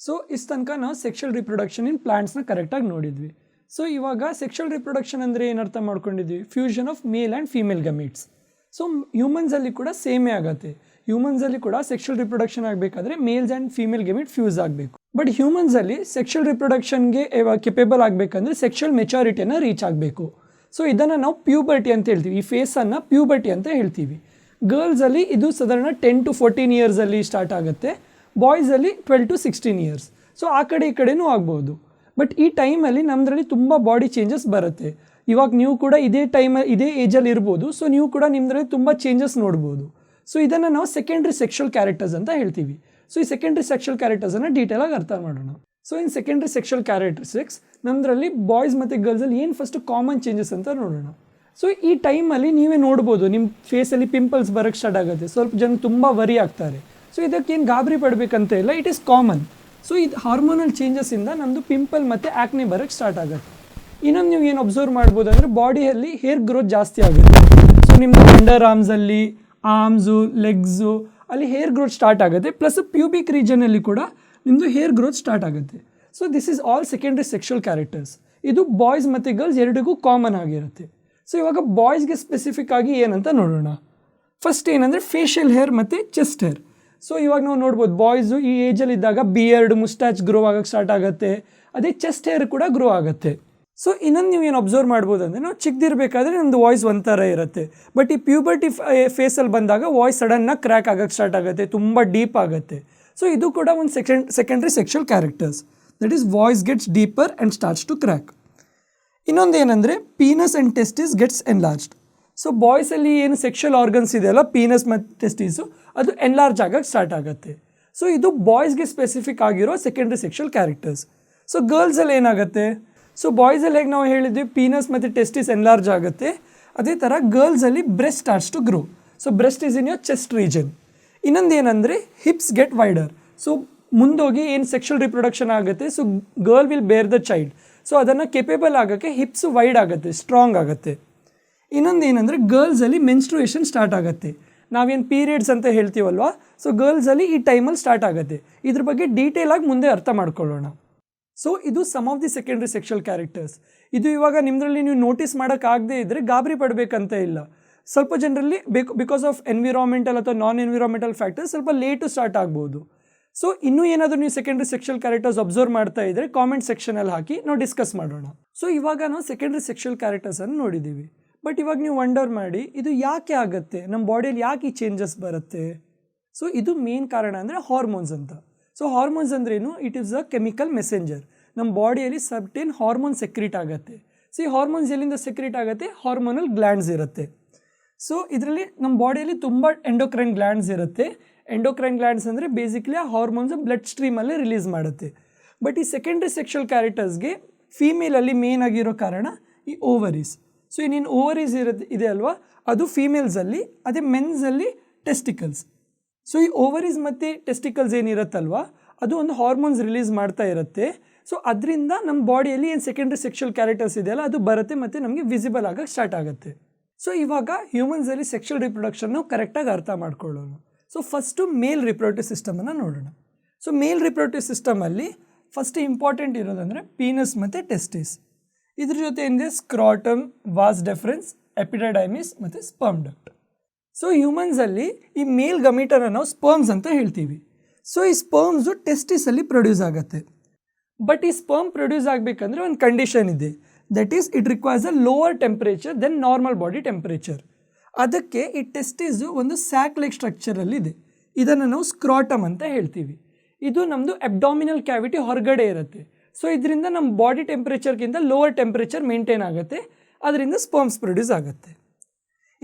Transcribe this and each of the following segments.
So ಇಷ್ಟು ತನಕ ನಾವು ಸೆಕ್ಷುವಲ್ ರಿಪ್ರೊಡಕ್ಷನ್ ಇನ್ ಪ್ಲಾಂಟ್ಸ್ನ ಕರೆಕ್ಟಾಗಿ ನೋಡಿದ್ವಿ. ಸೊ ಇವಾಗ ಸೆಕ್ಷುವಲ್ ರಿಪ್ರೊಡಕ್ಷನ್ ಅಂದರೆ ಏನರ್ಥ ಮಾಡ್ಕೊಂಡಿದ್ವಿ? Fusion of male and female gametes. So ಹ್ಯೂಮನ್ಸಲ್ಲಿ ಕೂಡ ಸೇಮೇ ಆಗುತ್ತೆ. ಹ್ಯೂಮನ್ಸಲ್ಲಿ ಕೂಡ ಸೆಕ್ಷುವಲ್ ರಿಪ್ರೊಡಕ್ಷನ್ ಆಗಬೇಕಾದ್ರೆ males and female gamete fuse ಆಗಬೇಕು. ಬಟ್ ಹ್ಯೂಮನ್ಸಲ್ಲಿ ಸೆಕ್ಷುವಲ್ ರಿಪ್ರೊಡಕ್ಷನ್ಗೆ ಕೆಪೇಬಲ್ ಆಗಬೇಕಂದ್ರೆ ಸೆಕ್ಷುವಲ್ ಮೆಚುರಿಟಿಯನ್ನು ರೀಚ್ ಆಗಬೇಕು. ಸೊ ಇದನ್ನು ನಾವು ಪ್ಯೂಬರ್ಟಿ ಅಂತ ಹೇಳ್ತೀವಿ. ಈ ಫೇಸನ್ನು ಪ್ಯೂಬರ್ಟಿ ಅಂತ ಹೇಳ್ತೀವಿ. ಗರ್ಲ್ಸಲ್ಲಿ ಇದು ಸಾಧಾರಣ 10 to 14 ಇಯರ್ಸಲ್ಲಿ ಸ್ಟಾರ್ಟ್ ಆಗುತ್ತೆ. ಬಾಯ್ಸಲ್ಲಿ 12 to 16 ಇಯರ್ಸ್. ಸೊ ಆ ಕಡೆ ಈ ಕಡೆನೂ ಆಗ್ಬೋದು. ಬಟ್ ಈ ಟೈಮಲ್ಲಿ ನಮ್ಮದ್ರಲ್ಲಿ ತುಂಬ ಬಾಡಿ ಚೇಂಜಸ್ ಬರುತ್ತೆ. ಇವಾಗ ನೀವು ಕೂಡ ಇದೇ ಏಜಲ್ಲಿ ಇರ್ಬೋದು. ಸೊ ನೀವು ಕೂಡ ನಿಮ್ಮದ್ರಲ್ಲಿ ತುಂಬ ಚೇಂಜಸ್ ನೋಡ್ಬೋದು. ಸೊ ಇದನ್ನು ನಾವು ಸೆಕೆಂಡ್ರಿ ಸೆಕ್ಷುವಲ್ ಕ್ಯಾರೆಕ್ಟರ್ಸ್ ಅಂತ ಹೇಳ್ತೀವಿ. ಸೊ ಈ ಸೆಕೆಂಡ್ರಿ ಸೆಕ್ಷುವಲ್ ಕ್ಯಾರೆಕ್ಟರ್ಸನ್ನು ಡೀಟೇಲಾಗಿ ಅರ್ಥ ಮಾಡೋಣ. So in secondary sexual characteristics ನಮ್ಮದ್ರಲ್ಲಿ ಬಾಯ್ಸ್ ಮತ್ತು ಗರ್ಲ್ಸಲ್ಲಿ ಏನು ಫಸ್ಟ್ ಕಾಮನ್ ಚೇಂಜಸ್ ಅಂತ ನೋಡೋಣ. ಸೊ ಈ ಟೈಮಲ್ಲಿ ನೀವೇ ನೋಡ್ಬೋದು, ನಿಮ್ಮ ಫೇಸಲ್ಲಿ ಪಿಂಪಲ್ಸ್ ಬರೋಕ್ಕೆ ಸ್ಟಾರ್ಟ್ ಆಗುತ್ತೆ. ಸ್ವಲ್ಪ ಜನ ತುಂಬ ವರಿ ಆಗ್ತಾರೆ. ಸೊ ಇದಕ್ಕೇನು ಗಾಬರಿ ಪಡಬೇಕಂತ ಇಲ್ಲ, ಇಟ್ ಈಸ್ ಕಾಮನ್. ಸೊ ಇದು ಹಾರ್ಮೋನಲ್ ಚೇಂಜಸ್ಸಿಂದ ನಮ್ಮದು ಪಿಂಪಲ್ ಮತ್ತು ಆ್ಯಕ್ನೆ ಬರೋಕ್ಕೆ ಸ್ಟಾರ್ಟ್ ಆಗುತ್ತೆ. ಇನ್ನೊಂದು ನೀವು ಏನು ಅಬ್ಸರ್ವ್ ಮಾಡ್ಬೋದು ಅಂದರೆ ಬಾಡಿಯಲ್ಲಿ ಹೇರ್ ಗ್ರೋತ್ ಜಾಸ್ತಿ ಆಗುತ್ತೆ. ಸೊ ನಿಮ್ಮದು ಅಂಡರ್ ಆರ್ಮ್ಸಲ್ಲಿ, ಆರ್ಮ್ಸು, ಲೆಗ್ಸು ಅಲ್ಲಿ ಹೇರ್ ಗ್ರೋತ್ ಸ್ಟಾರ್ಟ್ ಆಗುತ್ತೆ. ಪ್ಲಸ್ ಪ್ಯೂಬಿಕ್ ರೀಜನಲ್ಲಿ ಕೂಡ ನಿಮ್ಮದು ಹೇರ್ ಗ್ರೋತ್ ಸ್ಟಾರ್ಟ್ ಆಗುತ್ತೆ. So this is all secondary sexual characters. ಇದು ಬಾಯ್ಸ್ ಮತ್ತು ಗರ್ಲ್ಸ್ ಎರಡಿಗೂ ಕಾಮನ್ ಆಗಿರುತ್ತೆ. ಸೊ ಇವಾಗ ಬಾಯ್ಸ್ಗೆ ಸ್ಪೆಸಿಫಿಕ್ ಆಗಿ ಏನಂತ ನೋಡೋಣ. ಫಸ್ಟ್ ಏನಂದರೆ ಫೇಶಿಯಲ್ ಹೇರ್ ಮತ್ತು ಚೆಸ್ಟ್ ಹೇರ್. ಸೊ ಇವಾಗ ನಾವು ನೋಡ್ಬೋದು ಬಾಯ್ಸು ಈ ಏಜಲ್ಲಿ ಇದ್ದಾಗ ಬಿಯರ್ಡ್, ಮುಸ್ಟಾಚ್ ಗ್ರೋ ಆಗೋಕ್ಕೆ ಸ್ಟಾರ್ಟ್ ಆಗುತ್ತೆ. ಅದೇ ಚೆಸ್ಟ್ ಹೇರ್ ಕೂಡ ಗ್ರೋ ಆಗುತ್ತೆ. ಸೊ ಇನ್ನೊಂದು ನೀವು ಏನು ಅಬ್ಸರ್ವ್ ಮಾಡ್ಬೋದು ಅಂದರೆ ನಾವು ಚಿಕ್ಕದಿರಬೇಕಾದ್ರೆ ನಮ್ಮದು ವಾಯ್ಸ್ ಒಂಥರ ಇರುತ್ತೆ. ಬಟ್ ಈ ಪ್ಯೂಬರ್ಟಿ ಫೇಸಲ್ಲಿ ಬಂದಾಗ ವಾಯ್ಸ್ ಸಡನ್ನಾಗಿ ಕ್ರ್ಯಾಕ್ ಆಗೋಕ್ಕೆ ಸ್ಟಾರ್ಟ್ ಆಗುತ್ತೆ, ತುಂಬ ಡೀಪ್ ಆಗುತ್ತೆ. ಸೊ ಇದು ಕೂಡ ಒಂದು secondary sexual characters. That is voice gets deeper and starts to crack. ಇನ್ನೊಂದು ಏನಂದರೆ penis and testis gets enlarged. So ಬಾಯ್ಸಲ್ಲಿ ಏನು ಸೆಕ್ಷುವಲ್ ಆರ್ಗನ್ಸ್ ಇದೆಯಲ್ಲ, ಪೀನಸ್ ಮತ್ತು ಟೆಸ್ಟಿಸು, ಅದು ಎನ್ಲಾರ್ಜ್ ಆಗೋಕ್ಕೆ ಸ್ಟಾರ್ಟ್ ಆಗುತ್ತೆ. ಸೊ ಇದು ಬಾಯ್ಸ್ಗೆ ಸ್ಪೆಸಿಫಿಕ್ ಆಗಿರೋ ಸೆಕೆಂಡ್ರಿ ಸೆಕ್ಷುವಲ್ ಕ್ಯಾರೆಕ್ಟರ್ಸ್. ಸೊ ಗರ್ಲ್ಸಲ್ಲಿ ಏನಾಗುತ್ತೆ? ಸೊ ಬಾಯ್ಸಲ್ಲಿ ಹೇಗೆ ನಾವು ಹೇಳಿದ್ವಿ ಪೀನಸ್ ಮತ್ತು ಟೆಸ್ಟಿಸ್ ಎನ್ಲಾರ್ಜ್ ಆಗುತ್ತೆ, ಅದೇ ಥರ ಗರ್ಲ್ಸಲ್ಲಿ breast starts to grow. So breast is in your chest region. ಇನ್ನೊಂದು ಏನಂದರೆ ಹಿಪ್ಸ್ ಗೆಟ್ ವೈಡರ್. ಸೊ ಮುಂದೋಗಿ ಏನು ಸೆಕ್ಷುವಲ್ ರಿಪ್ರೊಡಕ್ಷನ್ ಆಗುತ್ತೆ, so girl will bear the child. So ಅದನ್ನು ಕೆಪೇಬಲ್ ಆಗೋಕ್ಕೆ ಹಿಪ್ಸ್ ವೈಡ್ ಆಗುತ್ತೆ, ಸ್ಟ್ರಾಂಗ್ ಆಗುತ್ತೆ. ಇನ್ನೊಂದು ಏನಂದರೆ ಗರ್ಲ್ಸಲ್ಲಿ ಮೆನ್ಸ್ಟ್ರುಯೇಷನ್ ಸ್ಟಾರ್ಟ್ ಆಗುತ್ತೆ. ನಾವೇನು ಪೀರಿಯಡ್ಸ್ ಅಂತ ಹೇಳ್ತೀವಲ್ವ, ಸೊ ಗರ್ಲ್ಸಲ್ಲಿ ಈ ಟೈಮಲ್ಲಿ ಸ್ಟಾರ್ಟ್ ಆಗುತ್ತೆ. ಇದ್ರ ಬಗ್ಗೆ ಡೀಟೇಲಾಗಿ ಮುಂದೆ ಅರ್ಥ ಮಾಡ್ಕೊಳ್ಳೋಣ. ಸೊ ಇದು some of the secondary sexual characters. ಇದು ಇವಾಗ ನಿಮ್ಮದ್ರಲ್ಲಿ ನೀವು ನೋಟಿಸ್ ಮಾಡೋಕ್ಕಾಗದೇ ಇದ್ದರೆ ಗಾಬರಿ ಪಡಬೇಕಂತ ಇಲ್ಲ. ಸ್ವಲ್ಪ ಜನರಲ್ಲಿ ಬಿಕಾಸ್ ಆಫ್ ಎನ್ವಿರಾನ್ಮೆಂಟಲ್ ಅಥವಾ ನಾನ್ ಎನ್ವಿರಾನ್ಮೆಂಟಲ್ ಫ್ಯಾಕ್ಟರ್ಸ್ ಸ್ವಲ್ಪ ಲೇಟು ಸ್ಟಾರ್ಟ್ ಆಗ್ಬೋದು. ಸೊ ಇನ್ನೂ ಏನಾದರೂ ನೀವು ಸೆಕೆಂಡ್ರಿ ಸೆಕ್ಷುವಲ್ ಕ್ಯಾರೆಕ್ಟರ್ಸ್ ಅಬ್ಸರ್ವ್ ಮಾಡ್ತಾ ಇದ್ದರೆ ಕಾಮೆಂಟ್ ಸೆಕ್ಷನಲ್ಲಿ ಹಾಕಿ ನಾವು ಡಿಸ್ಕಸ್ ಮಾಡೋಣ. ಸೊ ಇವಾಗ ನಾವು ಸೆಕೆಂಡ್ರಿ ಸೆಕ್ಷುವಲ್ ಕ್ಯಾರೆಕ್ಟರ್ಸನ್ನು ನೋಡಿದ್ದೀವಿ. ಬಟ್ ಇವಾಗ ನೀವು ವಂಡರ್ ಮಾಡಿ ಇದು ಯಾಕೆ ಆಗುತ್ತೆ, ನಮ್ಮ ಬಾಡಿಯಲ್ಲಿ ಯಾಕೆ ಈ ಚೇಂಜಸ್ ಬರುತ್ತೆ? ಸೊ ಇದು ಮೇನ್ ಕಾರಣ ಅಂದರೆ ಹಾರ್ಮೋನ್ಸ್ ಅಂತ. ಸೊ ಹಾರ್ಮೋನ್ಸ್ ಅಂದ್ರೇನು? It is a chemical messenger. ನಮ್ಮ ಬಾಡಿಯಲ್ಲಿ ಸರ್ಟೇನ್ ಹಾರ್ಮೋನ್ ಸೆಕ್ರೀಟ್ ಆಗುತ್ತೆ. ಸೊ ಈ ಹಾರ್ಮೋನ್ಸ್ ಎಲ್ಲಿಂದ ಸೆಕ್ರೀಟ್ ಆಗುತ್ತೆ? ಹಾರ್ಮೋನಲ್ ಗ್ಲ್ಯಾಂಡ್ಸ್ ಇರುತ್ತೆ. ಸೊ ಇದರಲ್ಲಿ ನಮ್ಮ ಬಾಡಿಯಲ್ಲಿ ತುಂಬ ಎಂಡೋಕ್ರೈನ್ ಗ್ಲ್ಯಾಂಡ್ಸ್ ಇರುತ್ತೆ. ಎಂಡೋಕ್ರೈನ್ ಗ್ಲ್ಯಾಂಡ್ಸ್ ಅಂದರೆ ಬೇಸಿಕ್ಲಿ ಆ ಹಾರ್ಮೋನ್ಸ್ ಬ್ಲಡ್ ಸ್ಟ್ರೀಮಲ್ಲೇ ರಿಲೀಸ್ ಮಾಡುತ್ತೆ. ಬಟ್ ಈ ಸೆಕೆಂಡ್ರಿ ಸೆಕ್ಷುವಲ್ ಕ್ಯಾರೆಕ್ಟರ್ಸ್ಗೆ ಫೀಮೇಲಲ್ಲಿ ಮೇನ್ ಆಗಿರೋ ಕಾರಣ ಈ ಓವರೀಸ್. ಸೊ ಇನ್ನೇನು ಓವರೀಸ್ ಇದೆ ಅಲ್ವಾ, ಅದು ಫೀಮೇಲ್ಸಲ್ಲಿ, ಅದೇ ಮೆನ್ಸಲ್ಲಿ ಟೆಸ್ಟಿಕಲ್ಸ್. ಸೊ ಈ ಓವರೀಸ್ ಮತ್ತು ಟೆಸ್ಟಿಕಲ್ಸ್ ಏನಿರುತ್ತಲ್ವ, ಅದು ಒಂದು ಹಾರ್ಮೋನ್ಸ್ ರಿಲೀಸ್ ಮಾಡ್ತಾ ಇರುತ್ತೆ. ಸೊ ಅದರಿಂದ ನಮ್ಮ ಬಾಡಿಯಲ್ಲಿ ಏನು ಸೆಕೆಂಡ್ರಿ ಸೆಕ್ಷುವಲ್ ಕ್ಯಾರೆಕ್ಟರ್ಸ್ ಇದೆಯಲ್ಲ ಅದು ಬರುತ್ತೆ ಮತ್ತು ನಮಗೆ ವಿಸಿಬಲ್ ಆಗೋಕ್ಕೆ ಸ್ಟಾರ್ಟ್ ಆಗುತ್ತೆ. ಸೊ ಇವಾಗ ಹ್ಯೂಮನ್ಸಲ್ಲಿ ಸೆಕ್ಷುವಲ್ ರಿಪ್ರೊಡಕ್ಷನ್ನು ಕರೆಕ್ಟಾಗಿ ಅರ್ಥ ಮಾಡ್ಕೊಳ್ಳೋಣ. ಸೊ ಫಸ್ಟು ಮೇಲ್ ರಿಪ್ರೊಡಕ್ಟಿವ್ ಸಿಸ್ಟಮನ್ನು ನೋಡೋಣ. ಸೊ ಮೇಲ್ ರಿಪ್ರೊಡಕ್ಟಿವ್ ಸಿಸ್ಟಮಲ್ಲಿ ಫಸ್ಟ್ ಇಂಪಾರ್ಟೆಂಟ್ ಇರೋದಂದರೆ ಪೀನಸ್ ಮತ್ತು ಟೆಸ್ಟಿಸ್. ಇದ್ರ ಜೊತೆ ಏನಿದೆ ಸ್ಕ್ರಾಟಮ್, ವಾಸ್ ಡೆಫರೆನ್ಸ್, ಎಪಿಡೈಡೈಮಿಸ್ ಮತ್ತು ಸ್ಪರ್ಮ್ ಡಕ್ಟ್. ಸೊ ಹ್ಯೂಮನ್ಸಲ್ಲಿ ಈ ಮೇಲ್ ಗಮೀಟನ್ನು ನಾವು ಸ್ಪರ್ಮ್ಸ್ ಅಂತ ಹೇಳ್ತೀವಿ. ಸೊ ಈ ಸ್ಪರ್ಮ್ಸು ಟೆಸ್ಟಿಸಲ್ಲಿ ಪ್ರೊಡ್ಯೂಸ್ ಆಗುತ್ತೆ. ಬಟ್ ಈ ಸ್ಪರ್ಮ್ ಪ್ರೊಡ್ಯೂಸ್ ಆಗಬೇಕಂದ್ರೆ ಒಂದು ಕಂಡೀಷನ್ ಇದೆ. That is it requires a lower temperature than normal body temperature. ಅದಕ್ಕೆ ಈ ಟೆಸ್ಟಿಸು ಒಂದು ಸ್ಯಾಕ್ ಲೈಕ್ ಸ್ಟ್ರಕ್ಚರಲ್ಲಿದೆ. ಇದನ್ನು ನಾವು ಸ್ಕ್ರಾಟಮ್ ಅಂತ ಹೇಳ್ತೀವಿ. ಇದು ನಮ್ಮದು ಅಬ್ಡಾಮಿನಲ್ ಕ್ಯಾವಿಟಿ ಹೊರಗಡೆ ಇರುತ್ತೆ. ಸೊ ಇದರಿಂದ ನಮ್ಮ ಬಾಡಿ ಟೆಂಪ್ರೇಚರ್ಗಿಂತ ಲೋವರ್ ಟೆಂಪ್ರೇಚರ್ ಮೇಂಟೈನ್ ಆಗುತ್ತೆ. ಅದರಿಂದ ಸ್ಪರ್ಮ್ಸ್ ಪ್ರೊಡ್ಯೂಸ್ ಆಗುತ್ತೆ.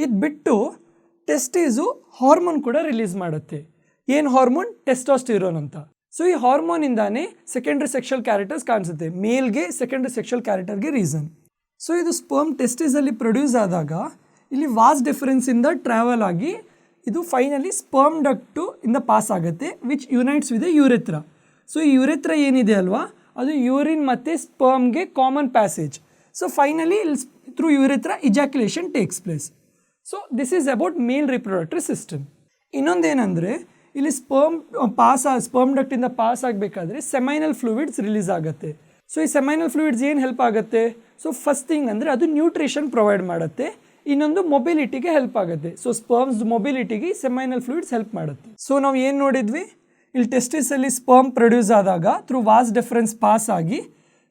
ಇದು ಬಿಟ್ಟು ಟೆಸ್ಟಿಸು ಹಾರ್ಮೋನ್ ಕೂಡ ರಿಲೀಸ್ ಮಾಡುತ್ತೆ. ಏನು ಹಾರ್ಮೋನ್? ಟೆಸ್ಟೋಸ್ಟಿರೋನ್ ಅಂತ. ಸೊ ಈ ಹಾರ್ಮೋನಿಂದಾನೇ ಸೆಕೆಂಡ್ರಿ ಸೆಕ್ಷುವಲ್ ಕ್ಯಾರೆಕ್ಟರ್ಸ್ ಕಾಣಿಸುತ್ತೆ. ಮೇಲ್ಗೆ ಸೆಕೆಂಡ್ರಿ ಸೆಕ್ಷುವಲ್ ಕ್ಯಾರೆಕ್ಟರ್ಗೆ ರೀಸನ್. ಸೊ ಇದು ಸ್ಪರ್ಮ್ ಟೆಸ್ಟಿಸಲ್ಲಿ ಪ್ರೊಡ್ಯೂಸ್ ಆದಾಗ ಇಲ್ಲಿ ವಾಸ್ ಡಿಫರೆನ್ಸಿಂದ ಟ್ರಾವೆಲ್ ಆಗಿ ಇದು ಫೈನಲಿ ಸ್ಪರ್ಮ್ ಡಕ್ಟು ಇಂದ ಪಾಸ್ ಆಗುತ್ತೆ, which unites with urethra. So ಈ ಯುರೆತ್ರಾ ಏನಿದೆ ಅಲ್ವಾ, ಅದು ಯೂರಿನ್ ಮತ್ತು ಸ್ಪರ್ಮ್ಗೆ common passage. So finally through urethra ejaculation takes place. So this is about male reproductive system. ಇನ್ನೊಂದೇನೆಂದರೆ ಇಲ್ಲಿ ಸ್ಪರ್ಮ್ ಡಕ್ಟಿಂದ ಪಾಸ್ ಆಗಬೇಕಾದ್ರೆ ಸೆಮೈನಲ್ ಫ್ಲೂಯಿಡ್ಸ್ ರಿಲೀಸ್ ಆಗುತ್ತೆ. ಸೊ ಈ ಸೆಮೈನಲ್ ಫ್ಲೂಯಿಡ್ಸ್ ಏನು ಹೆಲ್ಪ್ ಆಗುತ್ತೆ? ಸೊ ಫಸ್ಟ್ ಥಿಂಗ್ ಅಂದರೆ ಅದು ನ್ಯೂಟ್ರಿಷನ್ ಪ್ರೊವೈಡ್ ಮಾಡುತ್ತೆ, ಇನ್ನೊಂದು ಮೊಬಿಲಿಟಿಗೆ ಹೆಲ್ಪ್ ಆಗುತ್ತೆ. ಸೊ ಸ್ಪರ್ಮ್ಸ್ ಮೊಬಿಲಿಟಿಗೆ ಸೆಮೈನಲ್ ಫ್ಲೂಯಿಡ್ಸ್ ಹೆಲ್ಪ್ ಮಾಡುತ್ತೆ. ಸೊ ನಾವು ಏನು ನೋಡಿದ್ವಿ, ಇಲ್ಲಿ ಟೆಸ್ಟಿಸಲ್ಲಿ ಸ್ಪರ್ಮ್ ಪ್ರೊಡ್ಯೂಸ್ ಆದಾಗ ಥ್ರೂ ವಾಸ್ ಡಿಫರೆನ್ಸ್ ಪಾಸ್ ಆಗಿ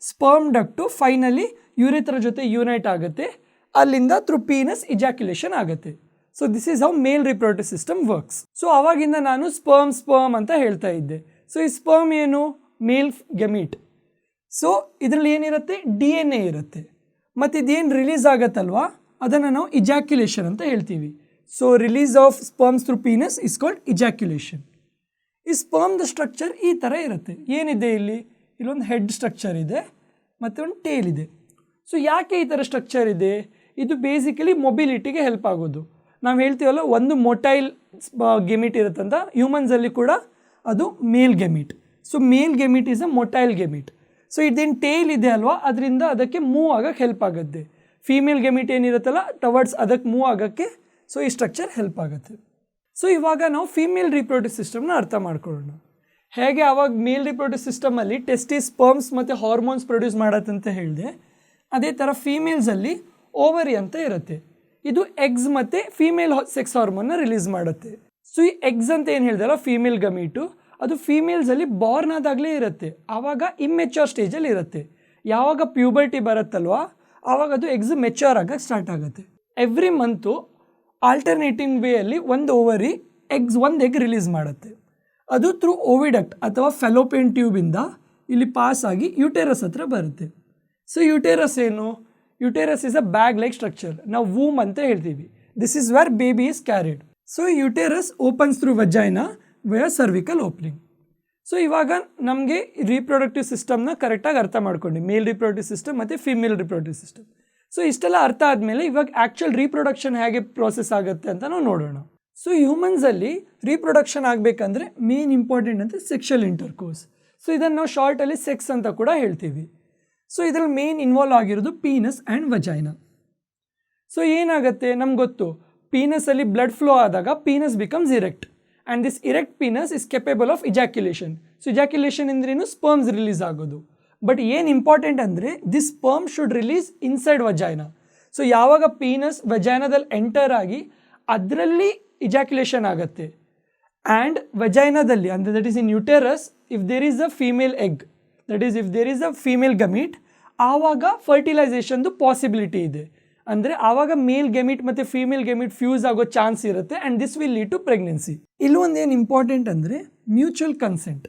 ಸ್ಪರ್ಮ್ ಡಕ್ಟು ಫೈನಲಿ ಯೂರಿಥ್ರ ಜೊತೆ ಯೂನೈಟ್ ಆಗುತ್ತೆ, ಅಲ್ಲಿಂದ ಥ್ರೂ ಪೀನಸ್ ಇಜಾಕ್ಯುಲೇಷನ್ ಆಗುತ್ತೆ. So this is how mail reproductive system works. So ಅವಾಗಿಂದ ನಾನು ಸ್ಪರ್ಮ್ ಅಂತ ಹೇಳ್ತಾ ಇದ್ದೆ. ಸೊ ಈ ಸ್ಪರ್ಮ್ ಏನು? ಮೇಲ್ ಗೆಮೀಟ್. ಸೊ ಇದರಲ್ಲಿ ಏನಿರುತ್ತೆ? DNA ಇರುತ್ತೆ. ಮತ್ತು ಇದೇನು ರಿಲೀಸ್ ಆಗುತ್ತಲ್ವಾ, ಅದನ್ನು ನಾವು ಇಜಾಕ್ಯುಲೇಷನ್ ಅಂತ ಹೇಳ್ತೀವಿ. So release of sperms through penis is called ejaculation. ಈ ಸ್ಪರ್ಮ್ದ ಸ್ಟ್ರಕ್ಚರ್ ಈ ಥರ ಇರುತ್ತೆ. ಏನಿದೆ ಇಲ್ಲೊಂದು ಹೆಡ್ ಸ್ಟ್ರಕ್ಚರ್ ಇದೆ ಮತ್ತು ಒಂದು ಟೇಲ್ ಇದೆ. ಸೊ ಯಾಕೆ ಈ ಥರ ಸ್ಟ್ರಕ್ಚರ್ ಇದೆ? ಇದು ಬೇಸಿಕಲಿ ಮೊಬಿಲಿಟಿಗೆ ಹೆಲ್ಪ್ ಆಗೋದು. ನಾವು ಹೇಳ್ತೀವಲ್ಲ, ಒಂದು ಮೊಟೈಲ್ ಗೆಮಿಟ್ ಇರುತ್ತಂತ, ಹ್ಯೂಮನ್ಸಲ್ಲಿ ಕೂಡ ಅದು male gamete. So male gamete is a motile gamete. So ಇದೇನು ಟೇಲ್ ಇದೆ ಅಲ್ವಾ, ಅದರಿಂದ ಅದಕ್ಕೆ ಮೂವ್ ಆಗೋಕ್ಕೆ ಹೆಲ್ಪ್ ಆಗುತ್ತೆ. ಫೀಮೇಲ್ ಗೆಮಿಟ್ ಏನಿರುತ್ತಲ್ಲ ಟವರ್ಡ್ಸ್ ಅದಕ್ಕೆ ಮೂವ್ ಆಗೋಕ್ಕೆ ಸೊ ಈ ಸ್ಟ್ರಕ್ಚರ್ ಹೆಲ್ಪ್ ಆಗುತ್ತೆ. ಸೊ ಇವಾಗ ನಾವು ಫೀಮೇಲ್ ರಿಪ್ರೊಡಕ್ಟಿವ್ ಸಿಸ್ಟಮ್ನ ಅರ್ಥ ಮಾಡ್ಕೊಳ್ಳೋಣ. ಹೇಗೆ ಆವಾಗ ಮೇಲ್ ರಿಪ್ರೊಡಕ್ಟಿವ್ ಸಿಸ್ಟಮಲ್ಲಿ ಟೆಸ್ಟಿಸ್, ಸ್ಪರ್ಮ್ಸ್ ಮತ್ತು ಹಾರ್ಮೋನ್ಸ್ ಪ್ರೊಡ್ಯೂಸ್ ಮಾಡತ್ತಂತ ಹೇಳಿದೆ, ಅದೇ ಥರ ಫೀಮೇಲ್ಸಲ್ಲಿ ಓವರಿ ಅಂತ ಇರುತ್ತೆ. ಇದು ಎಗ್ಸ್ ಮತ್ತು ಫೀಮೇಲ್ ಸೆಕ್ಸ್ ಹಾರ್ಮೋನ್ನ ರಿಲೀಸ್ ಮಾಡುತ್ತೆ. ಸೊ ಈ ಎಗ್ಸ್ ಅಂತ ಏನು ಹೇಳಿದಲ್ಲ ಫೀಮೇಲ್ ಗಮೀಟು, ಅದು ಫೀಮೇಲ್ಸಲ್ಲಿ ಬಾರ್ನ್ ಆದಾಗಲೇ ಇರುತ್ತೆ, ಆವಾಗ ಇಮ್ಮೆಚ್ಯೂರ್ ಸ್ಟೇಜಲ್ಲಿ ಇರುತ್ತೆ. ಯಾವಾಗ ಪ್ಯೂಬರ್ಟಿ ಬರುತ್ತಲ್ವಾ ಆವಾಗ ಅದು ಎಗ್ಸ್ ಮೆಚ್ಯೂರ್ ಆಗಕ್ಕೆ ಸ್ಟಾರ್ಟ್ ಆಗುತ್ತೆ. ಎವ್ರಿ ಮಂತು ಆಲ್ಟರ್ನೇಟಿಂಗ್ ವೇಯಲ್ಲಿ ಒಂದು ಓವರಿ ಒಂದು ಎಗ್ ರಿಲೀಸ್ ಮಾಡುತ್ತೆ. ಅದು ಥ್ರೂ ಓವಿಡಕ್ಟ್ ಅಥವಾ ಫೆಲೋಪಿಯನ್ ಟ್ಯೂಬಿಂದ ಇಲ್ಲಿ ಪಾಸ್ ಆಗಿ ಯುಟೆರಸ್ ಹತ್ರ ಬರುತ್ತೆ. ಸೊ ಯುಟೆರಸ್ ಏನು? Uterus is a bag like structure. ನಾವು ವೂಮ್ ಅಂತ ಹೇಳ್ತೀವಿ. This is where baby is carried. So uterus opens through vagina where cervical opening. So ಇವಾಗ ನಮಗೆ ರೀಪ್ರೊಡಕ್ಟಿವ್ ಸಿಸ್ಟಮ್ನ ಕರೆಕ್ಟಾಗಿ ಅರ್ಥ ಮಾಡ್ಕೊಂಡು, ಮೇಲ್ ರಿಪ್ರೊಡಕ್ಟಿವ್ ಸಿಸ್ಟಮ್ ಮತ್ತು ಫಿಮೇಲ್ ರಿಪ್ರೊಡಕ್ಟಿವ್ ಸಿಸ್ಟಮ್. ಸೊ ಇಷ್ಟೆಲ್ಲ ಅರ್ಥ ಆದಮೇಲೆ ಇವಾಗ ಆ್ಯಕ್ಚುಯಲ್ ರೀಪ್ರೊಡಕ್ಷನ್ ಹೇಗೆ ಪ್ರೋಸೆಸ್ ಆಗುತ್ತೆ ಅಂತ ನಾವು ನೋಡೋಣ. ಸೊ ಹ್ಯೂಮನ್ಸಲ್ಲಿ ರೀಪ್ರೊಡಕ್ಷನ್ ಆಗಬೇಕಂದ್ರೆ ಮೇನ್ ಇಂಪಾರ್ಟೆಂಟ್ ಅಂತ ಸೆಕ್ಷುವಲ್ ಇಂಟರ್ಕೋರ್ಸ್. ಸೊ ಇದನ್ನು ನಾವು ಶಾರ್ಟಲ್ಲಿ ಸೆಕ್ಸ್ ಅಂತ ಕೂಡ ಹೇಳ್ತೀವಿ. ಸೊ ಇದರಲ್ಲಿ ಮೇನ್ ಇನ್ವಾಲ್ವ್ ಆಗಿರೋದು ಪೀನಸ್ ಆ್ಯಂಡ್ ವಜೈನಾ. ಸೊ ಏನಾಗುತ್ತೆ ನಮ್ಗೆ ಗೊತ್ತು, ಪೀನಸಲ್ಲಿ ಬ್ಲಡ್ ಫ್ಲೋ ಆದಾಗ penis becomes erect and this erect penis is capable of ejaculation. So ejaculation ಅಂದ್ರೇನು? ಸ್ಪರ್ಮ್ಸ್ ರಿಲೀಸ್ ಆಗೋದು. ಬಟ್ ಏನು ಇಂಪಾರ್ಟೆಂಟ್ ಅಂದರೆ this sperm should release inside vagina. So ಯಾವಾಗ ಪೀನಸ್ ವಜೈನಾದಲ್ಲಿ ಎಂಟರ್ ಆಗಿ ಅದರಲ್ಲಿ ಇಜಾಕ್ಯುಲೇಷನ್ ಆಗುತ್ತೆ ಆ್ಯಂಡ್ ವಜೈನಾದಲ್ಲಿ ಅಂದರೆ that is in uterus if there is a female egg, that is if there is a female gamete, ಆವಾಗ ಫರ್ಟಿಲೈಸೇಷನ್ದು ಪಾಸಿಬಿಲಿಟಿ ಇದೆ. ಅಂದರೆ ಆವಾಗ ಮೇಲ್ ಗೆಮಿಟ್ ಮತ್ತು ಫೀಮೇಲ್ ಗೆಮಿಟ್ ಫ್ಯೂಸ್ ಆಗೋ ಚಾನ್ಸ್ ಇರುತ್ತೆ and this will lead to pregnancy. ಇಲ್ಲೊಂದು ಏನು ಇಂಪಾರ್ಟೆಂಟ್ ಅಂದರೆ ಮ್ಯೂಚುವಲ್ ಕನ್ಸೆಂಟ್.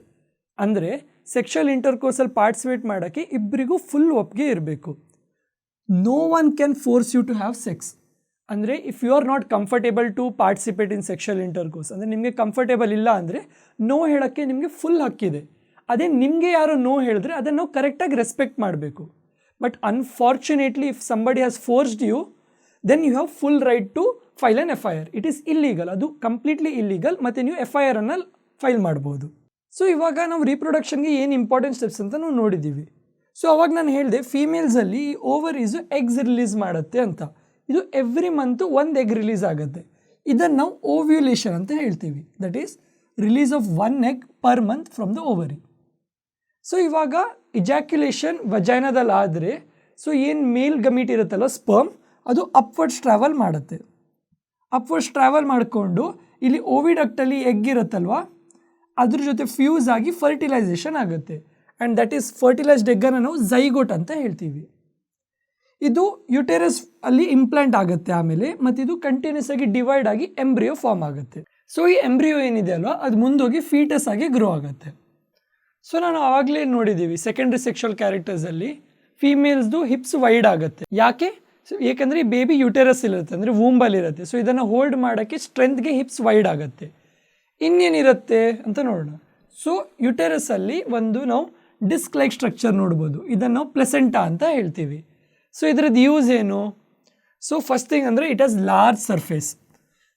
ಅಂದರೆ ಸೆಕ್ಷುವಲ್ ಇಂಟರ್ಕೋರ್ಸಲ್ಲಿ ಪಾರ್ಟಿಸಿಪೇಟ್ ಮಾಡೋಕ್ಕೆ ಇಬ್ಬರಿಗೂ ಫುಲ್ ಒಪ್ಪಿಗೆ ಇರಬೇಕು. No one can force you to have sex. ಅಂದರೆ if you are not comfortable to participate in sexual intercourse, ಅಂದರೆ ನಿಮಗೆ ಕಂಫರ್ಟೇಬಲ್ ಇಲ್ಲ ಅಂದರೆ ನೋ ಹೇಳೋಕ್ಕೆ ನಿಮಗೆ ಫುಲ್ ಹಕ್ಕಿದೆ. ಅದೇ ನಿಮಗೆ ಯಾರೋ ನೋ ಹೇಳಿದ್ರೆ ಅದನ್ನು ನಾವು ಕರೆಕ್ಟಾಗಿ ರೆಸ್ಪೆಕ್ಟ್ ಮಾಡಬೇಕು. But unfortunately if somebody has forced you then you have full right to file an FIR. It is illegal, ಅದು ಕಂಪ್ಲೀಟ್ಲಿ ಇಲ್ಲೀಗಲ್, ಮತ್ತು ನೀವು FIR ಅನ್ನು ಫೈಲ್ ಮಾಡ್ಬೋದು. ಸೊ ಇವಾಗ ನಾವು ರೀಪ್ರೊಡಕ್ಷನ್ಗೆ ಏನು ಇಂಪಾರ್ಟೆಂಟ್ ಸ್ಟೆಪ್ಸ್ ಅಂತ ನಾವು ನೋಡಿದ್ದೀವಿ. ಸೊ ಅವಾಗ ನಾನು ಹೇಳಿದೆ ಫೀಮೇಲ್ಸಲ್ಲಿ ಈ ಓವರೀಸು ಎಗ್ಸ್ ರಿಲೀಸ್ ಮಾಡುತ್ತೆ ಅಂತ. ಇದು ಎವ್ರಿ ಮಂತು ಒಂದು ಎಗ್ ರಿಲೀಸ್ ಆಗುತ್ತೆ. ಇದನ್ನು ನಾವು ಓವ್ಯುಲೇಷನ್ ಅಂತ ಹೇಳ್ತೀವಿ. That is release of 1 egg per month from the ovary. So ಇವಾಗ ಇಜಾಕ್ಯುಲೇಷನ್ ವಜೈನಾದಲ್ಲಿ ಆದರೆ ಸೊ ಏನು ಮೇಲ್ ಗಮೀಟ್ ಇರುತ್ತಲ್ಲ ಸ್ಪರ್ಮ್, ಅದು ಅಪ್ವರ್ಡ್ಸ್ ಟ್ರಾವೆಲ್ ಮಾಡುತ್ತೆ. ಅಪ್ವರ್ಡ್ಸ್ ಟ್ರಾವೆಲ್ ಮಾಡಿಕೊಂಡು ಇಲ್ಲಿ ಓವಿಡಕ್ಟಲ್ಲಿ ಎಗ್ ಇರುತ್ತಲ್ವ ಅದ್ರ ಜೊತೆ ಫ್ಯೂಸ್ ಆಗಿ ಫರ್ಟಿಲೈಸೇಷನ್ ಆಗುತ್ತೆ ಆ್ಯಂಡ್ ದಟ್ ಈಸ್ ಫರ್ಟಿಲೈಸ್ಡ್ ಎಗ್ಗನ್ನು ನಾವು ಝೈಗೋಟ್ ಅಂತ ಹೇಳ್ತೀವಿ. ಇದು ಯುಟೆರಸ್ ಅಲ್ಲಿ ಇಂಪ್ಲಾಂಟ್ ಆಗುತ್ತೆ ಆಮೇಲೆ, ಮತ್ತು ಇದು ಕಂಟಿನ್ಯೂಸ್ ಆಗಿ ಡಿವೈಡ್ ಆಗಿ ಎಂಬ್ರಿಯೋ ಫಾರ್ಮ್ ಆಗುತ್ತೆ. ಸೊ ಈ ಎಂಬ್ರಿಯೋ ಏನಿದೆ ಅಲ್ವಾ ಅದು ಮುಂದೋಗಿ ಫೀಟಸ್ ಆಗಿ ಗ್ರೋ ಆಗುತ್ತೆ. ಸೊ ನಾನು ಆವಾಗಲೇ ನೋಡಿದ್ದೀವಿ ಸೆಕೆಂಡ್ರಿ ಸೆಕ್ಷುವಲ್ ಕ್ಯಾರೆಕ್ಟರ್ಸಲ್ಲಿ ಫೀಮೇಲ್ಸ್ದು ಹಿಪ್ಸ್ ವೈಡ್ ಆಗುತ್ತೆ. ಏಕೆಂದರೆ ಈ ಬೇಬಿ ಯುಟೆರಸ್ ಇರುತ್ತೆ, ಅಂದರೆ ವೂಂಬಲ್ಲಿರುತ್ತೆ. ಸೊ ಇದನ್ನು ಹೋಲ್ಡ್ ಮಾಡೋಕ್ಕೆ ಸ್ಟ್ರೆಂತ್ಗೆ ಹಿಪ್ಸ್ ವೈಡ್ ಆಗುತ್ತೆ. ಇನ್ನೇನಿರುತ್ತೆ ಅಂತ ನೋಡೋಣ. ಸೊ ಯುಟೆರಸಲ್ಲಿ ಒಂದು ನಾವು ಡಿಸ್ಕ್ ಲೈಕ್ ಸ್ಟ್ರಕ್ಚರ್ ನೋಡ್ಬೋದು. ಇದನ್ನು ನಾವು ಪ್ಲೆಸೆಂಟಾ ಅಂತ ಹೇಳ್ತೀವಿ. ಸೊ ಇದರದ್ದು ಯೂಸ್ ಏನು? ಸೊ ಫಸ್ಟ್ ಥಿಂಗ್ ಅಂದರೆ it has large surface.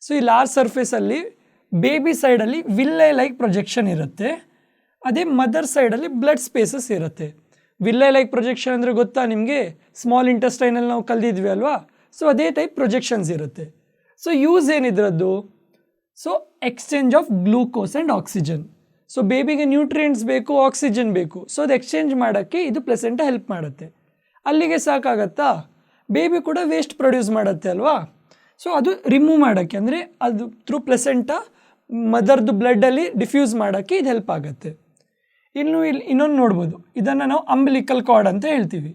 So ಈ ಲಾರ್ಜ್ ಸರ್ಫೇಸಲ್ಲಿ ಬೇಬಿ ಸೈಡಲ್ಲಿ ವಿಲ್ಲೆ ಲೈಕ್ ಪ್ರೊಜೆಕ್ಷನ್ ಇರುತ್ತೆ, ಅದೇ ಮದರ್ ಸೈಡಲ್ಲಿ ಬ್ಲಡ್ ಸ್ಪೇಸಸ್ ಇರುತ್ತೆ. ವಿಲ್ಲೆ ಲೈಕ್ ಪ್ರೊಜೆಕ್ಷನ್ ಅಂದರೆ ಗೊತ್ತಾ ನಿಮಗೆ? ಸ್ಮಾಲ್ ಇಂಟೆಸ್ಟೈನಲ್ಲಿ ನಾವು ಕಲ್ದಿದ್ವಿ ಅಲ್ವಾ? ಸೊ ಅದೇ ಟೈಪ್ ಪ್ರೊಜೆಕ್ಷನ್ಸ್ ಇರುತ್ತೆ. ಸೊ ಯೂಸ್ ಏನಿದ್ರದ್ದು? So exchange of glucose and oxygen. So ಬೇಬಿಗೆ ನ್ಯೂಟ್ರಿಯೆಂಟ್ಸ್ ಬೇಕು, ಆಕ್ಸಿಜನ್ ಬೇಕು. ಸೊ ಅದು ಎಕ್ಸ್ಚೇಂಜ್ ಮಾಡೋಕ್ಕೆ ಇದು ಪ್ಲೆಸೆಂಟಾ ಹೆಲ್ಪ್ ಮಾಡುತ್ತೆ. ಅಲ್ಲಿಗೆ ಸಾಕಾಗತ್ತಾ? ಬೇಬಿ ಕೂಡ ವೇಸ್ಟ್ ಪ್ರೊಡ್ಯೂಸ್ ಮಾಡುತ್ತೆ ಅಲ್ವಾ? ಸೊ ಅದು ರಿಮೂವ್ ಮಾಡೋಕ್ಕೆ, ಅಂದರೆ ಅದು ಥ್ರೂ ಪ್ಲೆಸೆಂಟಾ ಮದರ್ದು ಬ್ಲಡ್ಡಲ್ಲಿ ಡಿಫ್ಯೂಸ್ ಮಾಡೋಕ್ಕೆ ಇದು ಹೆಲ್ಪ್ ಆಗುತ್ತೆ. ಇಲ್ಲಿ ಇನ್ನೊಂದು ನೋಡ್ಬೋದು, ಇದನ್ನು ನಾವು ಅಂಬಿಲಿಕಲ್ ಕಾರ್ಡ್ ಅಂತ ಹೇಳ್ತೀವಿ.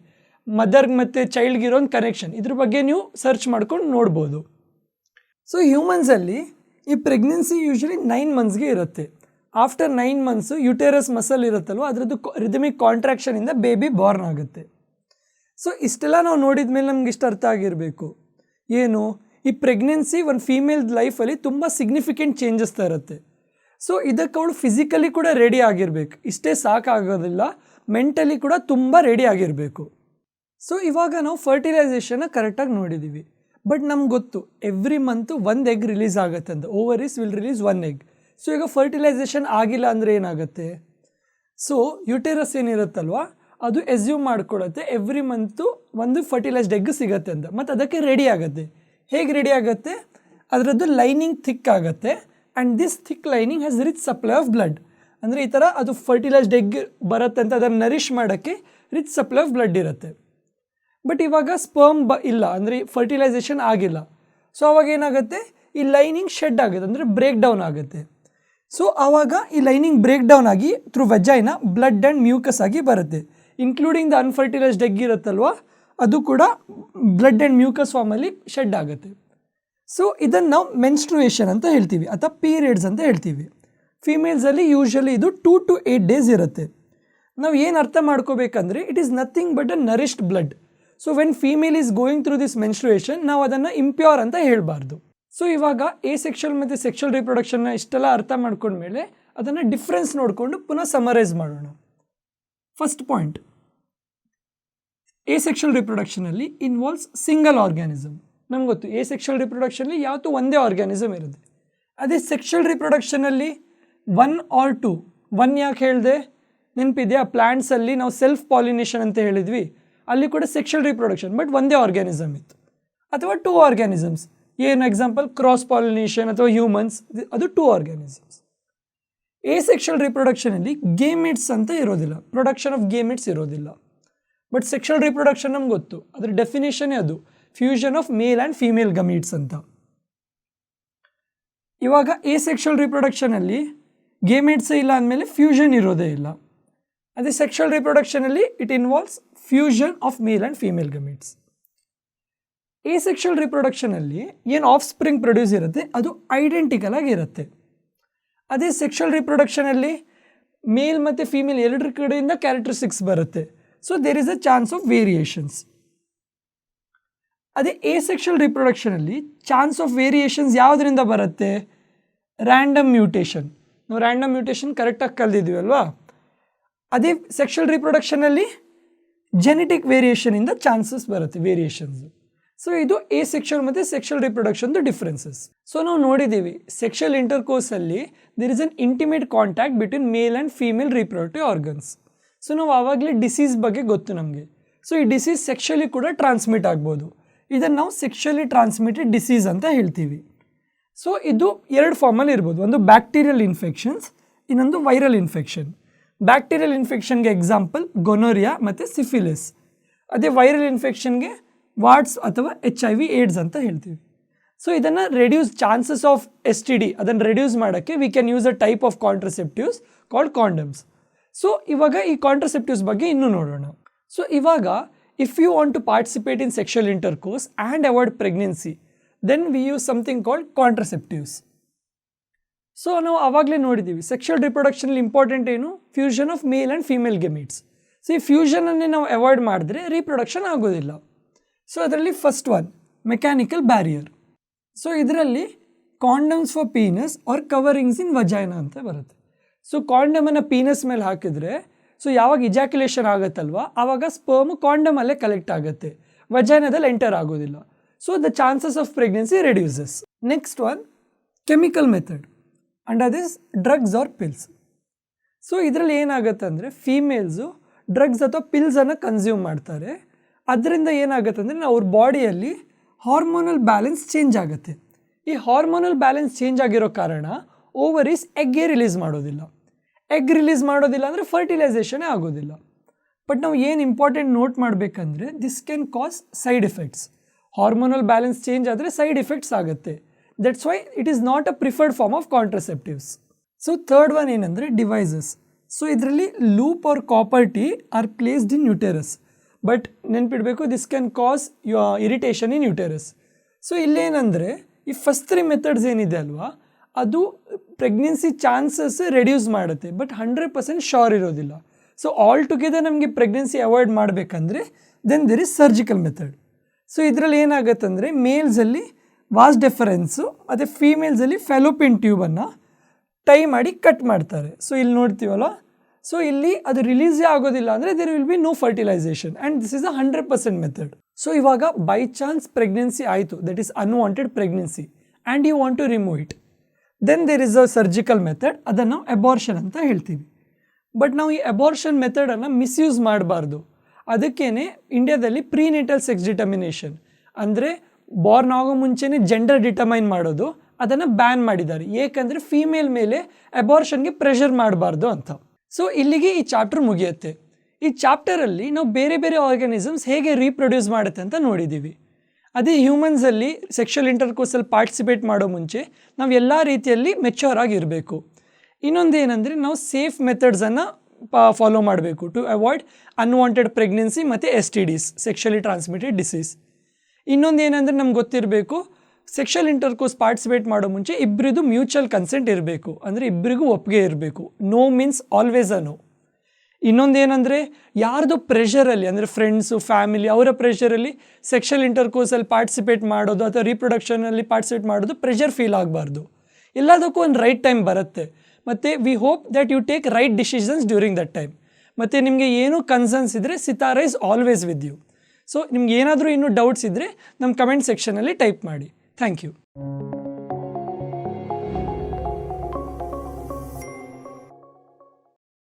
ಮದರ್ಗೆ ಮತ್ತು ಚೈಲ್ಡ್ಗಿರೋ ಒಂದು ಕನೆಕ್ಷನ್, ಇದ್ರ ಬಗ್ಗೆ ನೀವು ಸರ್ಚ್ ಮಾಡ್ಕೊಂಡು ನೋಡ್ಬೋದು. ಸೊ ಹ್ಯೂಮನ್ಸಲ್ಲಿ ಈ ಪ್ರೆಗ್ನೆನ್ಸಿ ಯೂಶ್ವಲಿ 9 ಮಂತ್ಸ್ಗೆ ಇರುತ್ತೆ. ಆಫ್ಟರ್ 9 ಮಂತ್ಸು ಯುಟೇರಸ್ ಮಸಲ್ ಇರುತ್ತಲ್ವ, ಅದರದ್ದು ರಿದಮಿಕ್ ಕಾಂಟ್ರಾಕ್ಷನಿಂದ ಬೇಬಿ ಬಾರ್ನ್ ಆಗುತ್ತೆ. ಸೊ ಇಷ್ಟೆಲ್ಲ ನಾವು ನೋಡಿದ ಮೇಲೆ ನಮ್ಗೆ ಇಷ್ಟು ಅರ್ಥ ಆಗಿರಬೇಕು, ಏನು ಈ ಪ್ರೆಗ್ನೆನ್ಸಿ ಒಂದು ಫೀಮೇಲ್ ಲೈಫಲ್ಲಿ ತುಂಬ ಸಿಗ್ನಿಫಿಕೆಂಟ್ ಚೇಂಜಸ್ ಇರುತ್ತೆ. ಸೊ ಇದಕ್ಕೆ ಅವಳು ಫಿಸಿಕಲಿ ಕೂಡ ರೆಡಿ ಆಗಿರಬೇಕು. ಇಷ್ಟೇ ಸಾಕಾಗೋದಿಲ್ಲ, ಮೆಂಟಲಿ ಕೂಡ ತುಂಬ ರೆಡಿ ಆಗಿರಬೇಕು. ಸೊ ಇವಾಗ ನಾವು ಫರ್ಟಿಲೈಸೇಷನ್ನ ಕರೆಕ್ಟಾಗಿ ನೋಡಿದ್ದೀವಿ. ಬಟ್ ನಮ್ಗೆ ಗೊತ್ತು ಎವ್ರಿ ಮಂತು 1 ಎಗ್ ರಿಲೀಸ್ ಆಗುತ್ತೆ ಅಂತ. Ovaries will release 1 egg. So ಈಗ ಫರ್ಟಿಲೈಸೇಷನ್ ಆಗಿಲ್ಲ ಅಂದರೆ ಏನಾಗುತ್ತೆ? ಸೊ ಯುಟೇರಸ್ ಏನಿರುತ್ತಲ್ವ, ಅದು ಎಸ್ಯೂಮ್ ಮಾಡ್ಕೊಳುತ್ತೆ ಎವ್ರಿ ಮಂತು ಒಂದು ಫರ್ಟಿಲೈಸ್ಡ್ ಎಗ್ ಸಿಗುತ್ತೆ ಅಂತ. ಮತ್ತು ಅದಕ್ಕೆ ರೆಡಿ ಆಗುತ್ತೆ. ಹೇಗೆ ರೆಡಿ ಆಗುತ್ತೆ? ಅದರದ್ದು ಲೈನಿಂಗ್ ಥಿಕ್ ಆಗುತ್ತೆ. And this thick lining has rich supply of blood. ಅಂದರೆ ಈ ಥರ ಅದು ಫರ್ಟಿಲೈಸ್ಡ್ ಎಗ್ ಬರುತ್ತೆ ಅಂತ ಅದನ್ನು ನರಿಷ್ ಮಾಡೋಕ್ಕೆ ರಿಚ್ ಸಪ್ಲೈ ಆಫ್ ಬ್ಲಡ್ ಇರುತ್ತೆ. ಬಟ್ ಇವಾಗ ಸ್ಪರ್ಮ್ ಇಲ್ಲ, ಅಂದರೆ ಫರ್ಟಿಲೈಸೇಷನ್ ಆಗಿಲ್ಲ. ಸೊ ಅವಾಗ ಏನಾಗುತ್ತೆ? ಈ ಲೈನಿಂಗ್ ಶೆಡ್ ಆಗುತ್ತೆ, ಅಂದರೆ ಬ್ರೇಕ್ ಡೌನ್ ಆಗುತ್ತೆ. ಸೊ ಆವಾಗ ಈ ಲೈನಿಂಗ್ ಬ್ರೇಕ್ ಡೌನ್ ಆಗಿ through vagina blood and mucus ಆಗಿ ಬರುತ್ತೆ. ಇನ್ಕ್ಲೂಡಿಂಗ್ ದ ಅನ್ಫರ್ಟಿಲೈಸ್ಡ್ ಎಗ್ ಇರುತ್ತಲ್ವ, ಅದು ಕೂಡ ಬ್ಲಡ್ ಆ್ಯಂಡ್ ಮ್ಯೂಕಸ್ ಫಾರ್ಮಲ್ಲಿ ಶೆಡ್ ಆಗುತ್ತೆ. ಸೊ ಇದನ್ನು ನಾವು ಮೆನ್ಸ್ಟ್ರುಯೇಷನ್ ಅಂತ ಹೇಳ್ತೀವಿ, ಅಥವಾ ಪೀರಿಯಡ್ಸ್ ಅಂತ ಹೇಳ್ತೀವಿ. ಫೀಮೇಲ್ಸಲ್ಲಿ ಯೂಶ್ವಲಿ ಇದು 2 to 8 ಡೇಸ್ ಇರುತ್ತೆ. ನಾವು ಏನು ಅರ್ಥ ಮಾಡ್ಕೋಬೇಕಂದ್ರೆ, it is nothing but a nourished blood. So when female is going through this menstruation, ನಾವು ಅದನ್ನು ಇಂಪ್ಯೂರ್ ಅಂತ ಹೇಳಬಾರ್ದು. ಸೊ ಇವಾಗ ಸೆಕ್ಷುವಲ್ ಮತ್ತು ಸೆಕ್ಷುವಲ್ ರಿಪ್ರೊಡಕ್ಷನ್ನ ಇಷ್ಟೆಲ್ಲ ಅರ್ಥ ಮಾಡ್ಕೊಂಡ್ಮೇಲೆ ಅದನ್ನು ಡಿಫ್ರೆನ್ಸ್ ನೋಡಿಕೊಂಡು ಪುನಃ ಸಮರೈಸ್ ಮಾಡೋಣ. ಫಸ್ಟ್ ಪಾಯಿಂಟ್, ಸೆಕ್ಷುವಲ್ ರಿಪ್ರೊಡಕ್ಷನಲ್ಲಿ ಇನ್ವಾಲ್ವ್ಸ್ ಸಿಂಗಲ್ ಆರ್ಗ್ಯಾನಿಸಮ್. ನಮ್ಗೆ ಗೊತ್ತು ಸೆಕ್ಷುವಲ್ ರಿಪ್ರೊಡಕ್ಷನಲ್ಲಿ ಯಾವತ್ತೂ ಒಂದೇ ಆರ್ಗ್ಯಾನಿಸಮ್ ಇರುತ್ತೆ. ಅದೇ ಸೆಕ್ಷುವಲ್ ರಿಪ್ರೊಡಕ್ಷನಲ್ಲಿ 1 or 2. 1 ಯಾಕೆ ಹೇಳಿದೆ? ನೆನಪಿದೆಯಾ? ಪ್ಲ್ಯಾಂಟ್ಸಲ್ಲಿ ನಾವು ಸೆಲ್ಫ್ ಪಾಲಿನೇಷನ್ ಅಂತ ಹೇಳಿದ್ವಿ, ಅಲ್ಲಿ ಕೂಡ ಸೆಕ್ಷುವಲ್ ರಿಪ್ರೊಡಕ್ಷನ್, ಬಟ್ ಒಂದೇ ಆರ್ಗ್ಯಾನಿಸಮ್ ಇತ್ತು. ಅಥವಾ 2 ಆರ್ಗ್ಯಾನಿಸಮ್ಸ್, ಏನು ಎಕ್ಸಾಂಪಲ್ ಕ್ರಾಸ್ ಪಾಲಿನೇಷನ್ ಅಥವಾ ಹ್ಯೂಮನ್ಸ್, ಅದು 2 ಆರ್ಗ್ಯಾನಿಸಮ್ಸ್. ಸೆಕ್ಷುವಲ್ ರಿಪ್ರೊಡಕ್ಷನಲ್ಲಿ ಗೇಮೆಟ್ಸ್ ಅಂತ ಇರೋದಿಲ್ಲ, ಪ್ರೊಡಕ್ಷನ್ ಆಫ್ ಗೇಮೆಟ್ಸ್ ಇರೋದಿಲ್ಲ. ಬಟ್ ಸೆಕ್ಷುವಲ್ ರಿಪ್ರೊಡಕ್ಷನ್ ನಮ್ಗೆ ಗೊತ್ತು, ಅದರ ಡೆಫಿನೇಷನ್ನೇ ಅದು fusion of male and female gametes ಅಂತ. ಇವಾಗ ಸೆಕ್ಷುವಲ್ ರಿಪ್ರೊಡಕ್ಷನಲ್ಲಿ ಗೇಮೆಟ್ಸೇ ಇಲ್ಲ ಅಂದಮೇಲೆ ಫ್ಯೂಷನ್ ಇರೋದೇ ಇಲ್ಲ. ಅದೇ ಸೆಕ್ಷುವಲ್ ರಿಪ್ರೊಡಕ್ಷನಲ್ಲಿ it involves fusion of male and female gametes. Sexual ರಿಪ್ರೊಡಕ್ಷನಲ್ಲಿ ಏನು ಆಫ್ ಸ್ಪ್ರಿಂಗ್ ಪ್ರೊಡ್ಯೂಸ್ ಇರುತ್ತೆ ಅದು ಐಡೆಂಟಿಕಲ್ ಆಗಿರುತ್ತೆ. ಅದೇ ಸೆಕ್ಷುವಲ್ ರಿಪ್ರೊಡಕ್ಷನಲ್ಲಿ ಮೇಲ್ ಮತ್ತು ಫೀಮೇಲ್ ಎರಡರ ಕಡೆಯಿಂದ ಕ್ಯಾರೆಕ್ಟರಿಸ್ಟಿಕ್ಸ್ ಬರುತ್ತೆ. So there is a chance of variations. ಅದೇ ಸೆಕ್ಷುವಲ್ ರಿಪ್ರೊಡಕ್ಷನಲ್ಲಿ ಚಾನ್ಸ್ ಆಫ್ ವೇರಿಯೇಷನ್ಸ್ ಯಾವುದರಿಂದ ಬರುತ್ತೆ? Random mutation. ನಾವು ರ್ಯಾಂಡಮ್ ಮ್ಯೂಟೇಷನ್ ಕರೆಕ್ಟಾಗಿ ಕಲ್ತಿದ್ವಿ ಅಲ್ವಾ? ಅದೇ ಸೆಕ್ಷುವಲ್ ರಿಪ್ರೊಡಕ್ಷನಲ್ಲಿ ಜೆನೆಟಿಕ್ ವೇರಿಯೇಷನಿಂದ ಚಾನ್ಸಸ್ ಬರುತ್ತೆ, ವೇರಿಯೇಷನ್ಸ್. ಸೊ ಇದು ಸೆಕ್ಷುವಲ್ ಮತ್ತು ಸೆಕ್ಷುವಲ್ ರಿಪ್ರೊಡಕ್ಷನ್ದು ಡಿಫ್ರೆನ್ಸಸ್. ಸೊ ನಾವು ನೋಡಿದ್ದೀವಿ ಸೆಕ್ಷುವಲ್ ಇಂಟರ್ಕೋರ್ಸಲ್ಲಿ there is an intimate contact between male and female reproductive organs. So ನಾವು ಆವಾಗಲೇ ಡಿಸೀಸ್ ಬಗ್ಗೆ ಗೊತ್ತು ನಮಗೆ. ಸೊ ಈ ಡಿಸೀಸ್ ಸೆಕ್ಷುವಲಿ ಕೂಡ ಟ್ರಾನ್ಸ್ಮಿಟ್ ಆಗ್ಬೋದು. ಇದನ್ನು ನಾವು ಸೆಕ್ಷುವಲಿ ಟ್ರಾನ್ಸ್ಮಿಟೆಡ್ ಡಿಸೀಸ್ ಅಂತ ಹೇಳ್ತೀವಿ. ಸೊ ಇದು 2 ಫಾರ್ಮಲ್ಲಿ ಇರ್ಬೋದು, ಒಂದು ಬ್ಯಾಕ್ಟೀರಿಯಲ್ ಇನ್ಫೆಕ್ಷನ್ಸ್, ಇನ್ನೊಂದು ವೈರಲ್ ಇನ್ಫೆಕ್ಷನ್. ಬ್ಯಾಕ್ಟೀರಿಯಲ್ ಇನ್ಫೆಕ್ಷನ್ಗೆ ಎಕ್ಸಾಂಪಲ್ ಗೊನೋರಿಯಾ ಮತ್ತು ಸಿಫಿಲಿಸ್. ಅದೇ ವೈರಲ್ ಇನ್ಫೆಕ್ಷನ್ಗೆ ವಾರ್ಡ್ಸ್ ಅಥವಾ HIV ಏಡ್ಸ್ ಅಂತ ಹೇಳ್ತೀವಿ. ಸೊ ಇದನ್ನು ರೆಡ್ಯೂಸ್ ಚಾನ್ಸಸ್ ಆಫ್ STD ಅದನ್ನು ರೆಡ್ಯೂಸ್ ಮಾಡೋಕ್ಕೆ we can use a type of contraceptives called condoms. So ಇವಾಗ ಈ ಕಾಂಟ್ರಸೆಪ್ಟಿವ್ಸ್ ಬಗ್ಗೆ ಇನ್ನೂ ನೋಡೋಣ. ಸೊ ಇವಾಗ if you want to participate in sexual intercourse and avoid pregnancy, then we use something called contraceptives. So ನಾವು ಆವಾಗಲೇ ನೋಡಿದ್ದೀವಿ ಸೆಕ್ಷುವಲ್ ರಿಪ್ರೊಡಕ್ಷನಲ್ಲಿ ಇಂಪಾರ್ಟೆಂಟ್ ಏನು? Fusion of male and female gametes. So ಈ ಫ್ಯೂಷನನ್ನೇ ನಾವು ಅವಾಯ್ಡ್ ಮಾಡಿದ್ರೆ ರೀಪ್ರೊಡಕ್ಷನ್ ಆಗೋದಿಲ್ಲ. ಸೊ ಅದರಲ್ಲಿ first one mechanical barrier. So ಇದರಲ್ಲಿ condoms for penis or coverings in vagina ಅಂತ ಬರುತ್ತೆ. ಸೊ ಕಾಂಡಮನ್ನು ಪೀನಸ್ ಮೇಲೆ ಹಾಕಿದರೆ ಸೊ ಯಾವಾಗ ಇಜಾಕ್ಯುಲೇಷನ್ ಆಗುತ್ತಲ್ವ ಆವಾಗ ಸ್ಪರ್ಮ್ ಕಾಂಡಮಲ್ಲೇ ಕಲೆಕ್ಟ್ ಆಗುತ್ತೆ, ವಜೈನಾದಲ್ಲಿ ಎಂಟರ್ ಆಗೋದಿಲ್ಲ. So the chances of pregnancy reduces. Next one chemical method under this drugs or pills. So ಇದರಲ್ಲಿ ಏನಾಗುತ್ತೆ ಅಂದರೆ ಫೀಮೇಲ್ಸು ಡ್ರಗ್ಸ್ ಅಥವಾ ಪಿಲ್ಸನ್ನು ಕನ್ಸ್ಯೂಮ್ ಮಾಡ್ತಾರೆ. ಅದರಿಂದ ಏನಾಗುತ್ತೆ ಅಂದರೆ ಅವ್ರ ಬಾಡಿಯಲ್ಲಿ ಹಾರ್ಮೋನಲ್ ಬ್ಯಾಲೆನ್ಸ್ ಚೇಂಜ್ ಆಗುತ್ತೆ. ಈ ಹಾರ್ಮೋನಲ್ ಬ್ಯಾಲೆನ್ಸ್ ಚೇಂಜ್ ಆಗಿರೋ ಕಾರಣ ಓವರೀಸ್ ಎಗ್ಗೆ ರಿಲೀಸ್ ಮಾಡೋದಿಲ್ಲ. ಎಗ್ ರಿಲೀಸ್ ಮಾಡೋದಿಲ್ಲ ಅಂದರೆ ಫರ್ಟಿಲೈಸೇಷನೇ ಆಗೋದಿಲ್ಲ. ಬಟ್ ನಾವು ಏನು ಇಂಪಾರ್ಟೆಂಟ್ ನೋಟ್ ಮಾಡಬೇಕಂದ್ರೆ this can cause side effects. Hormonal balance change ಆದರೆ ಸೈಡ್ ಎಫೆಕ್ಟ್ಸ್ ಆಗುತ್ತೆ. That's why it is not a preferred form of contraceptives. So third one ಏನಂದರೆ ಡಿವೈಸಸ್. ಸೊ ಇದರಲ್ಲಿ loop or copper T are placed in uterus. But ನೆನ್ಪಿಡಬೇಕು, this can cause irritation in uterus. So ಇಲ್ಲೇನಂದರೆ ಈ first 3 methods ಏನಿದೆ ಅಲ್ವಾ, ಅದು pregnancy chances reduce ಮಾಡುತ್ತೆ, but 100% sure ಇರೋದಿಲ್ಲ. ಸೊ ಆಲ್ ಟುಗೆದರ್ ನಮಗೆ ಪ್ರೆಗ್ನೆನ್ಸಿ ಅವಾಯ್ಡ್ ಮಾಡಬೇಕಂದ್ರೆ then there is surgical method. So ಇದರಲ್ಲಿ ಏನಾಗುತ್ತಂದರೆ ಮೇಲ್ಸಲ್ಲಿ ವಾಸ್ ಡೆಫರೆನ್ಸು ಮತ್ತು ಫೀಮೇಲ್ಸಲ್ಲಿ ಫೆಲೋಪಿಯನ್ ಟ್ಯೂಬನ್ನು ಟೈ ಮಾಡಿ ಕಟ್ ಮಾಡ್ತಾರೆ. ಸೊ ಇಲ್ಲಿ ನೋಡ್ತೀವಲ್ಲ, ಸೊ ಇಲ್ಲಿ ಅದು ರಿಲೀಸೇ ಆಗೋದಿಲ್ಲ ಅಂದರೆ there will be no fertilization and this is a 100% method. So ಇವಾಗ ಬೈ ಚಾನ್ಸ್ ಪ್ರೆಗ್ನೆನ್ಸಿ ಆಯಿತು, that is unwanted pregnancy and you want to remove it, then there is a surgical method, ಅದನ್ನು ನಾವು abortion ಅಂತ ಹೇಳ್ತೀವಿ. But ನಾವು ಈ abortion ಮೆಥಡನ್ನು misuse ಮಾಡಬಾರ್ದು. ಅದಕ್ಕೇ ಇಂಡಿಯಾದಲ್ಲಿ ಪ್ರೀನೇಟಲ್ ಸೆಕ್ಸ್ ಡಿಟರ್ಮಿನೇಷನ್ ಅಂದರೆ ಬಾರ್ನ್ ಆಗೋ ಮುಂಚೆನೇ ಜೆಂಡರ್ ಡಿಟರ್ಮೈನ್ ಮಾಡೋದು, ಅದನ್ನು ಬ್ಯಾನ್ ಮಾಡಿದ್ದಾರೆ. ಏಕೆಂದರೆ ಫೀಮೇಲ್ ಮೇಲೆ ಅಬಾರ್ಷನ್ಗೆ ಪ್ರೆಷರ್ ಮಾಡಬಾರ್ದು ಅಂತ. ಸೊ ಇಲ್ಲಿಗೆ ಈ ಚಾಪ್ಟರ್ ಮುಗಿಯುತ್ತೆ. ಈ ಚಾಪ್ಟರಲ್ಲಿ ನಾವು ಬೇರೆ ಬೇರೆ ಆರ್ಗ್ಯಾನಿಸಮ್ಸ್ ಹೇಗೆ ರೀಪ್ರೊಡ್ಯೂಸ್ ಮಾಡುತ್ತೆ ಅಂತ ನೋಡಿದ್ದೀವಿ. ಅದೇ ಹ್ಯೂಮನ್ಸಲ್ಲಿ ಸೆಕ್ಷುವಲ್ ಇಂಟರ್ಕೋರ್ಸಲ್ಲಿ ಪಾರ್ಟಿಸಿಪೇಟ್ ಮಾಡೋ ಮುಂಚೆ ನಾವು ಎಲ್ಲ ರೀತಿಯಲ್ಲಿ ಮೆಚ್ಯೂರ್ ಆಗಿರಬೇಕು. ಇನ್ನೊಂದು ಏನಂದರೆ ನಾವು ಸೇಫ್ ಮೆಥಡ್ಸನ್ನು ಫಾಲೋ ಮಾಡಬೇಕು ಟು ಅವಾಯ್ಡ್ ಅನ್ವಾಂಟೆಡ್ ಪ್ರೆಗ್ನೆನ್ಸಿ ಮತ್ತು STDs, ಸೆಕ್ಷುವಲಿ ಟ್ರಾನ್ಸ್ಮಿಟೆಡ್ ಡಿಸೀಸ್. ಇನ್ನೊಂದು ಏನಂದರೆ ನಮ್ಗೆ ಗೊತ್ತಿರಬೇಕು, ಸೆಕ್ಷುವಲ್ ಇಂಟರ್ಕೋರ್ಸ್ ಪಾರ್ಟಿಸಿಪೇಟ್ ಮಾಡೋ ಮುಂಚೆ ಇಬ್ಬರಿದು ಮ್ಯೂಚುವಲ್ ಕನ್ಸೆಂಟ್ ಇರಬೇಕು, ಅಂದರೆ ಇಬ್ಬರಿಗೂ ಒಪ್ಪಿಗೆ ಇರಬೇಕು. No means always a no. ಇನ್ನೊಂದು ಏನಂದರೆ ಯಾರ್ದು ಪ್ರೆಷರಲ್ಲಿ, ಅಂದರೆ ಫ್ರೆಂಡ್ಸು, ಫ್ಯಾಮಿಲಿ ಅವರ ಪ್ರೆಷರಲ್ಲಿ ಸೆಕ್ಷುವಲ್ ಇಂಟರ್ಕೋರ್ಸಲ್ಲಿ ಪಾರ್ಟಿಸಿಪೇಟ್ ಮಾಡೋದು ಅಥವಾ ರೀಪ್ರೊಡಕ್ಷನಲ್ಲಿ ಪಾರ್ಟಿಸಿಪೇಟ್ ಮಾಡೋದು ಪ್ರೆಷರ್ ಫೀಲ್ ಆಗಬಾರ್ದು. ಎಲ್ಲದಕ್ಕೂ ಒಂದು ರೈಟ್ ಟೈಮ್ ಬರುತ್ತೆ. ಮತ್ತು we hope that you take right decisions during that time. ಮತ್ತು ನಿಮಗೆ ಏನೂ ಕನ್ಸರ್ನ್ಸ್ ಇದ್ದರೆ Sitara is always with you. So ನಿಮ್ಗೆ ಏನಾದರೂ ಇನ್ನೂ ಡೌಟ್ಸ್ ಇದ್ದರೆ ನಮ್ಮ ಕಮೆಂಟ್ ಸೆಕ್ಷನಲ್ಲಿ ಟೈಪ್ ಮಾಡಿ. Thank you.